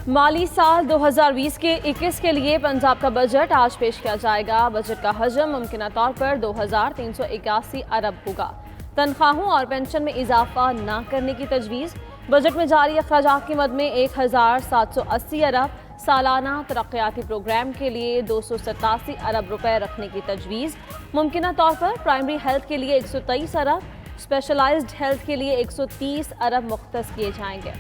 माली साल 2020 के 21 के लिए पंजाब का बजट आज पेश किया जाएगा। बजट का हजम मुमकिन तौर पर 2381 अरब होगा। तनख्वाहों और पेंशन में इजाफा न करने की तजवीज़। बजट में जारी अखराजात की मद में 1780 अरब, सालाना तरक्याती प्रोग्राम के लिए 287 अरब रुपए रखने की तजवीज़। मुमकिन तौर पर प्राइमरी हेल्थ के लिए 123 अरब, स्पेशलाइज्ड हेल्थ के लिए 130 अरब मुख्तस किए जाएंगे।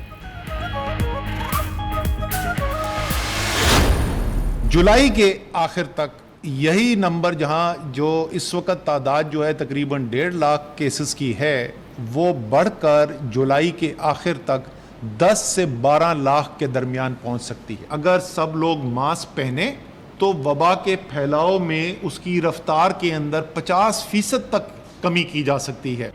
जुलाई के आखिर तक यही नंबर जहां जो इस वक्त तादाद जो है तकरीबन 1.5 लाख केसेस की है, वो बढ़कर जुलाई के आखिर तक 10 से 12 लाख के दरमियान पहुंच सकती है। अगर सब लोग मास्क पहने तो वबा के फैलाव में उसकी रफ्तार के अंदर 50% तक कमी की जा सकती है।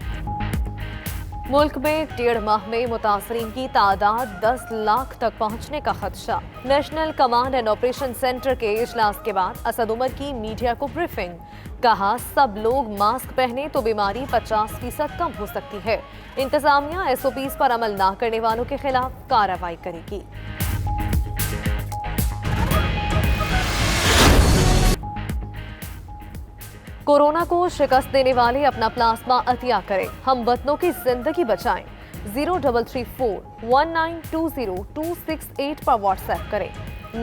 मुल्क में 1.5 माह में मुतासरीन की तादाद 10 लाख तक पहुंचने का खदशा। National command and operation centre के इजलास के बाद असद उमर की मीडिया को ब्रीफिंग। कहा, सब लोग मास्क पहने तो बीमारी 50% कम हो सकती है। इंतजामिया SOPs पर अमल न करने वालों के खिलाफ कार्रवाई करेगी। कोरोना को शिकस्त देने वाले अपना प्लाज्मा अतिया करें, हम वतनों की जिंदगी बचाएं। 03341920 पर व्हाट्सएप करें।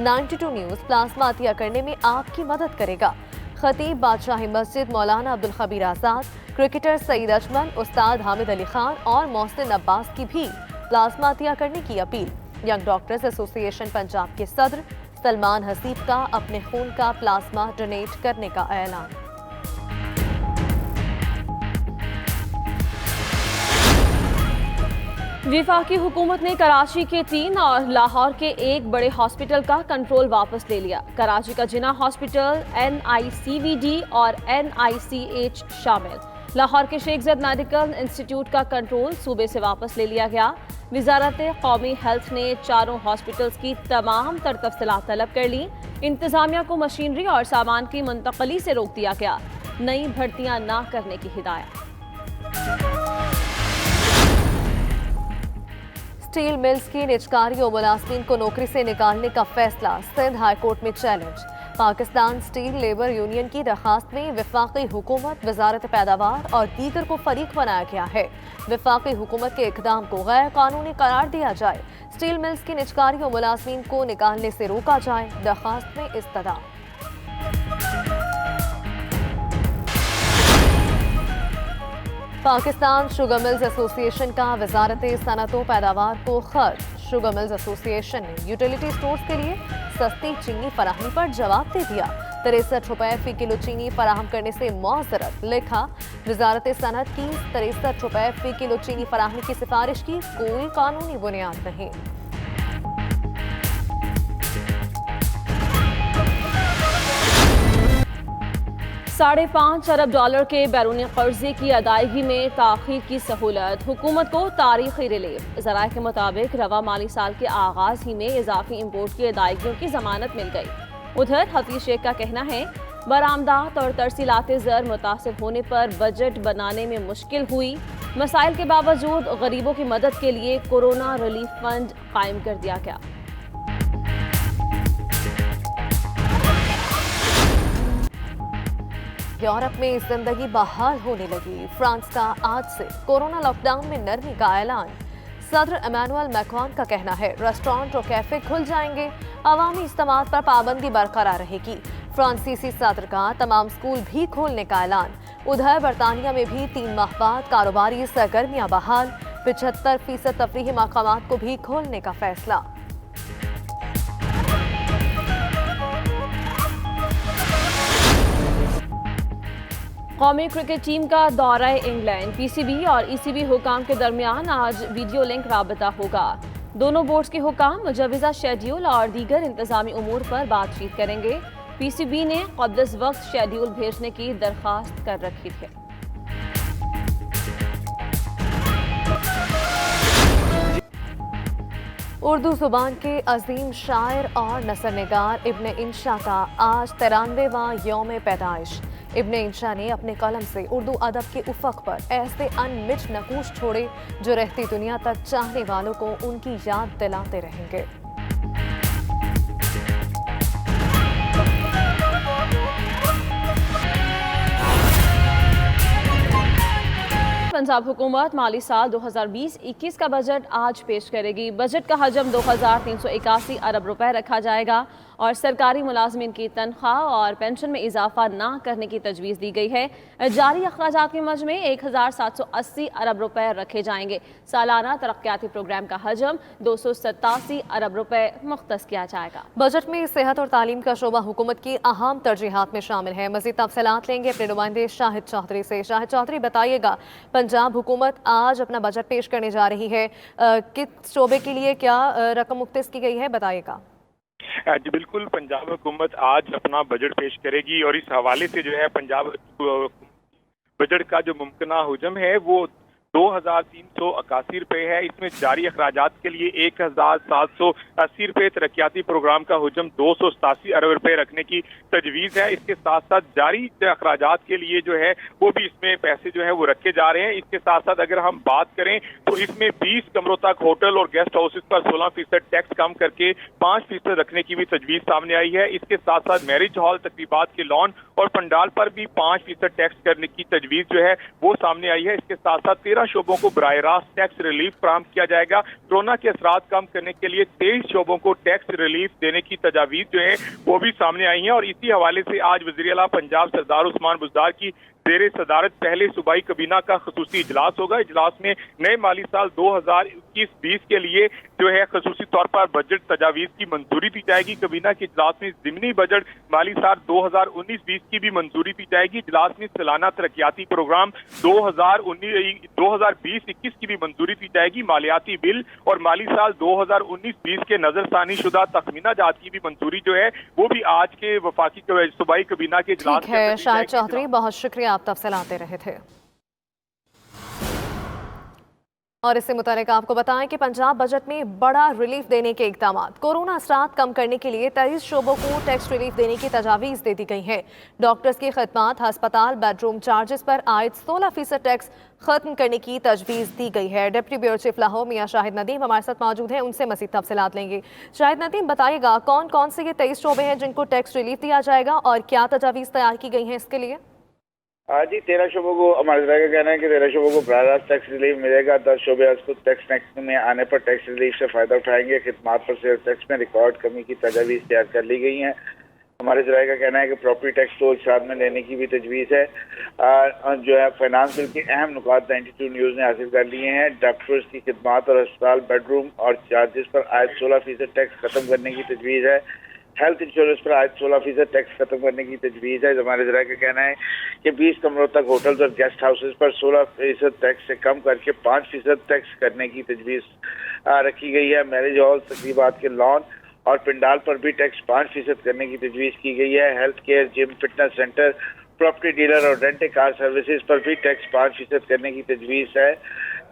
92 न्यूज़ प्लाज्मा अतिया करने में आपकी मदद करेगा। खतीब बादशाही मस्जिद मौलाना अब्दुल खबीर आजाद, क्रिकेटर सईद अजमल, उस्ताद हामिद अली खान और मोहसिन अब्बास की भी प्लाज्मा अतिया करने की appeal. Young doctors association Punjab के सदर सलमान हसीब का अपने खून का प्लाज्मा डोनेट करने का ऐलान। वफाकी हुकूमत ने कराची के 3 और लाहौर के 1 बड़े हॉस्पिटल का कंट्रोल वापस ले लिया। कराची का जिना हॉस्पिटल, NICVD और NICH शामिल। लाहौर के शेख ज़ैद मेडिकल इंस्टीट्यूट का कंट्रोल सूबे से वापस ले लिया गया। वजारत कौमी हेल्थ ने चारों हॉस्पिटल्स की तमाम तर तफसीलात तलब कर ली। इंतजामिया को मशीनरी और सामान की मुंतकली से रोक दिया गया। नई भर्तियां न करने की हिदायत। स्टील मिल्स की निजकारी और मुलाजमीन को नौकरी से निकालने का फैसला सिंध हाई कोर्ट में challenge. Pakistan steel labour union की दरखास्त में वफाकी हुकूमत, वजारत पैदावार और दीगर को फरीक बनाया गया है। वफाकी हुकूमत के इकदाम को गैर कानूनी करार दिया जाए, स्टील मिल्स की निजकारी और मुलाजमीन को निकालने से रोका जाए। दरखास्त में इस्तदा। पाकिस्तान शुगर मिल्स एसोसिएशन का वजारत सनअतों पैदावार को खर्च। शुगर मिल्स एसोसिएशन ने यूटिलिटी स्टोर्स के लिए सस्ती चीनी फराहमी पर जवाब दे दिया। 63 रुपए फी किलो चीनी फराहम करने से मुआजरत। लिखा, वजारत सनअत की 63 रुपए फी किलो चीनी फराहमी की सिफारिश की कोई कानूनी बुनियाद नहीं। $5.5 अरब के बैरूनी कर्जे की अदायगी में ताखीर की सहूलत। हुकूमत को तारीखी रिलीफ। ज़राए के मुताबिक रवा माली साल के आगाज ही में इजाफी इम्पोर्ट की अदायगियों की जमानत मिल गई। उधर हफीज शेख का कहना है, बरामदात और तरसीलात ज़र मुतासिर होने पर बजट बनाने में मुश्किल हुई। मसाइल के बावजूद गरीबों की मदद के लिए कोरोना रिलीफ फंड कायम कर दिया गया। यूरोप में जिंदगी बहाल होने लगी। फ्रांस का आज से कोरोना लॉकडाउन में नरमी का ऐलान। सदर इमैनुअल मैक्रोन का कहना है, रेस्टोरेंट और कैफे खुल जाएंगे, अवामी इज्तिमात पर पाबंदी बरकरार रहेगी। फ्रांसीसी सदर का तमाम स्कूल भी खोलने का ऐलान। उधर बरतानिया में भी 3 माह बाद कारोबारी सरगर्मियां बहाल। 75% तफरीही मकामात को भी खोलने का फैसला। कौमी क्रिकेट टीम का दौरा इंग्लैंड। PCB और ECB हुकाम के दरमियान आज वीडियो लिंक राबता होगा। दोनों बोर्ड्स के हुकाम मुजवज़ा शेड्यूल और दीगर इंतजामी उमूर पर बातचीत करेंगे। PCB ने क़ब्ल वक्त शेड्यूल भेजने की दरख्वास्त कर रखी थी। उर्दू जुबान के अजीम शायर और नसरनिगार इब्न इंशा का आज 93वां यौम पैदाइश। इब्न इंशा ने अपने कलम से उर्दू अदब के उफ़क़ पर ऐसे अनमिट नकूश छोड़े जो रहती दुनिया तक चाहने वालों को उनकी याद दिलाते रहेंगे। पंजाब हुकूमत माली साल 2020-21 का बजट आज पेश करेगी। बजट का हजम 2381 अरब रुपए रखा जाएगा और सरकारी मुलाजमीन की तनख्वाह और पेंशन में इजाफा ना करने की तजवीज़ दी गई है। जारी अखराजात के मजमे 1780 अरब रुपए रखे जाएंगे। सालाना तरक्याती प्रोग्राम का हजम 287 अरब रुपए मुख्तस किया जाएगा। बजट में सेहत और तालीम का शोबा हुकूमत की अहम तरजीहात में शामिल है। मज़ीद तफसीलात लेंगे अपने नुमाइंदे शाहिद चौधरी से। शाहिद चौधरी, बताइएगा, पंजाब हुकूमत आज अपना बजट पेश करने जा रही है, किस शोबे के लिए क्या रकम मुख्तस की गई है, बताइएगा। जी बिल्कुल, पंजाब हुकूमत आज अपना बजट पेश करेगी और इस हवाले से जो है पंजाब बजट का जो मुमकिना हुजम है वो 2381 रुपए है। इसमें जारी अखराजात के लिए 1780 रुपए, तरक्याती प्रोग्राम का हुजम 287 अरब रुपए रखने की तजवीज़ है। इसके साथ साथ जारी अखराजात के लिए जो है वो भी इसमें पैसे जो है वो रखे जा रहे हैं। इसके साथ साथ अगर हम बात करें तो इसमें 20 कमरों तक होटल और गेस्ट हाउसेज पर 16% टैक्स कम करके 5% रखने की भी तजवीज़ सामने आई है। इसके साथ साथ मैरिज हॉल, तकरीबात के लॉन और पंडाल पर भी 5% टैक्स करने की तजवीज़ जो है वो सामने आई है। इसके साथ साथ 13 शोबों को बराह रास्त टैक्स रिलीफ फराहम किया जाएगा। कोरोना के असरात कम करने के लिए 23 शोबों को टैक्स रिलीफ देने की तजावीज़ जो है वो भी सामने आई हैं। और इसी हवाले से आज वज़ीर आला पंजाब सरदार उस्मान बुज़दार की ज़ेरे सदारत पहले सूबाई कबीना का खसूसी इजलास होगा। इजलास में नए माली साल 2021-20 के लिए जो है खसूसी तौर पर बजट तजावीज़ की मंजूरी दी जाएगी। कबीना के इजलास में ज़िमनी बजट माली साल 2019-20 की भी मंजूरी दी जाएगी। इजलास में सालाना तरक्याती प्रोग्राम 2020-21 की भी मंजूरी दी जाएगी। मालियाती बिल और माली साल 2019-20 के नजरसानी शुदा तखमीना जात की भी मंजूरी जो है वो भी आज के वफाकी सूबाई कबीना के इजलास ठीक है शाहिद चौधरी, बहुत शुक्रिया, आप तफसीलात दे रहे थे। और इससे मुतालिक आपको बताएं कि पंजाब बजट में बड़ा रिलीफ देने के इकदाम, कोरोना असरात कम करने के लिए 23 शोबों को टैक्स रिलीफ देने की तजावीज़ दे दी गई है। डॉक्टर्स की खदमात, हस्पताल, बेडरूम चार्जेस पर आयद 16% टैक्स खत्म करने की तजवीज़ दी गई है। डिप्टी ब्यूरो चीफ लाहौर मियां शाहिद नदीम हमारे साथ मौजूद हैं, उनसे मज़ीद तफसीलात लेंगे। शाहिद नदीम, बताइएगा कौन कौन से ये 23 शोबे हैं जिनको टैक्स रिलीफ दिया जाएगा और क्या तजावीज़ तैयार की गई हैं इसके लिए? जी 13 शोबों को हमारे का कहना है कि 13 शोबों को बराह रास्त टैक्स रिलीफ मिलेगा। 10 शोबे उसको टैक्स में आने पर टैक्स रिलीफ से फ़ायदा उठाएंगे। खिदमात पर सेल्स टैक्स में रिकॉर्ड कमी की तजावीज़ तैयार कर ली गई हैं। हमारे ज़राए का कहना है कि प्रॉपर्टी टैक्स को साथ में लेने की भी तजवीज़ है। जो है फाइनेंस बिल के अहम नुकात 92 न्यूज़ ने हासिल कर लिए हैं। डॉक्टर्स की खिदमात और अस्पताल, बेडरूम और चार्जेस पर आयद 16% टैक्स खत्म करने की तजवीज़ है। हेल्थ इंश्योरेंस पर आज 16% टैक्स खत्म करने की तजवीज़ है। हमारे ज़रा का कहना है कि 20 कमरों तक होटल्स और गेस्ट हाउसेज पर 16% टैक्स से कम करके 5% टैक्स करने की तजवीज़ रखी गई है। मैरिज हॉल, तकरीबात के लॉन और पंडाल पर भी टैक्स 5% करने की तजवीज़ की गई है। Health care, gym, fitness centre, property dealer और रेंट कार सर्विसेज पर भी टैक्स 5% करने की तजवीज़ है।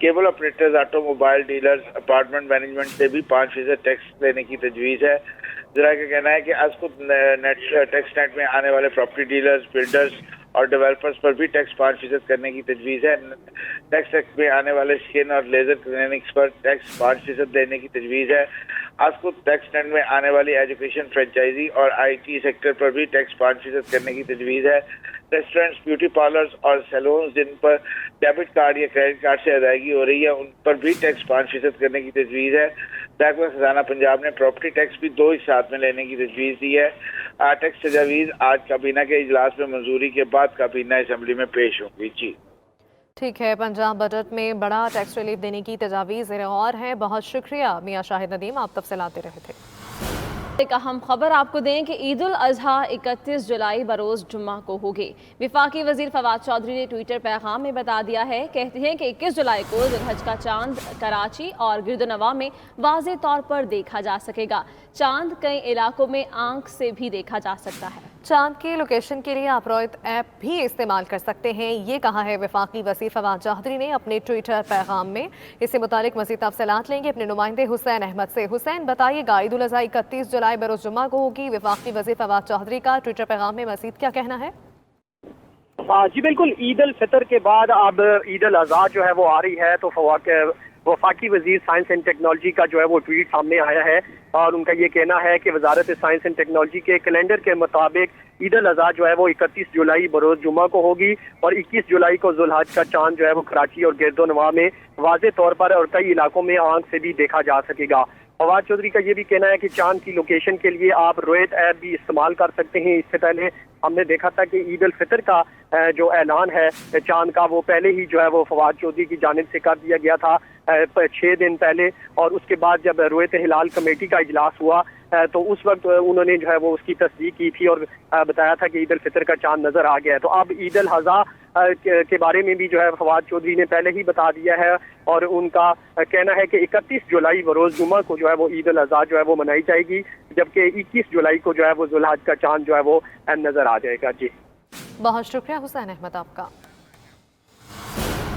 Cable operators, automobile dealers, apartment management से भी 5% टैक्स लेने की तजवीज़ है। जरा का कहना है कि आज को टैक्स नेट में आने वाले प्रॉपर्टी डीलर्स, बिल्डर्स और डेवलपर्स पर भी टैक्स 5% करने की तजवीज़ है। टैक्स नेट में आने वाले स्किन और लेजर क्लिनिक्स पर टैक्स 5% देने की तजवीज़ है। आज को टैक्स नेट में आने वाली एजुकेशन, फ्रेंचाइजी और IT सेक्टर पर भी टैक्स 5% करने की तजवीज़ है। रेस्टोरेंट्स, ब्यूटी पार्लर्स और सैलून जिन पर डेबिट कार्ड या क्रेडिट कार्ड से अदायगी हो रही है उन पर भी टैक्स 5% करने की तजवीज़ है। महकमा खजाना पंजाब ने प्रॉपर्टी टैक्स भी 2 ही साथ में लेने की तजवीज़ दी है। टैक्स तजावीज़ आज काबीना के इजलास में मंजूरी के बाद काबीना असेंबली में पेश होंगी। जी ठीक है, पंजाब बजट में बड़ा टैक्स रिलीफ देने की तजावीज़ और है। बहुत शुक्रिया मियां शाहिद नदीम, आप तफसीलात दे रहे थे। एक अहम खबर आपको दें कि ईद उल अजहा 31 जुलाई बरोज़ जुम्मा को होगी। विफाकी वजीर फवाद चौधरी ने ट्विटर पैगाम में बता दिया है, कहते हैं कि 21 जुलाई को ज़ुल्हज का चांद कराची और गिरदनवा में वाज़े तौर पर देखा जा सकेगा। चांद कई इलाकों में आंख से भी देखा जा सकता है। चांद की लोकेशन के लिए आप रॉयत ऐप भी इस्तेमाल कर सकते हैं, ये कहा है वफाकी वज़ीर फवाद चौधरी ने अपने ट्विटर पैगाम में। इससे मुतालिक मज़ीद तफसीलात लेंगे अपने नुमाइंदे हुसैन अहमद से। हुसैन, बताइएगा ईद उल अज़हा 31 जुलाई बरोज़ जुम्मा को होगी। वफाकी वज़ीर फवाद चौधरी का ट्विटर पैगाम में मज़ीद क्या कहना है? जी बिल्कुल, ईद उल फितर के बाद अब ईद उल अज़हा जो है वो आ रही है, तो वफाकी वजीर साइंस एंड टेक्नोलॉजी का जो है वो ट्वीट सामने आया है और उनका ये कहना है कि वजारत साइंस एंड टेक्नोलॉजी के कैलेंडर के मुताबिक ईद अल अज़हा जो है वो 31 जुलाई बरोज़ जुमा को होगी और 21 जुलाई को जुल्हज का चांद जो है वो कराची और गिरदोनवा में वाज़े तौर पर और कई इलाकों में आंख से भी देखा जा सकेगा। फवाद चौधरी का ये भी कहना है कि चांद की लोकेशन के लिए आप रोयत ऐप भी इस्तेमाल कर सकते हैं। इससे पहले हमने देखा था कि ईद उल फितर का जो ऐलान है चांद का वो पहले ही जो है वो फवाद चौधरी की जानिब से कर दिया गया था 6 दिन पहले, और उसके बाद जब रोयत हिलाल कमेटी का इजलास हुआ तो उस वक्त उन्होंने जो है वो उसकी तस्दीक की थी और बताया था कि ईद उल फितर का चांद नजर आ गया है। तो अब ईद उल अज़हा के बारे में भी जो है फवाद चौधरी ने पहले ही बता दिया है और उनका कहना है कि 31 जुलाई बरोज़ जुमा को जो है वो ईद उल अज़हा जो है वो मनाई जाएगी, जबकि 21 जुलाई को जो है वो जुल्हज का चांद जो है वो नजर आ जाएगा। जी बहुत शुक्रिया हुसैन अहमद आपका।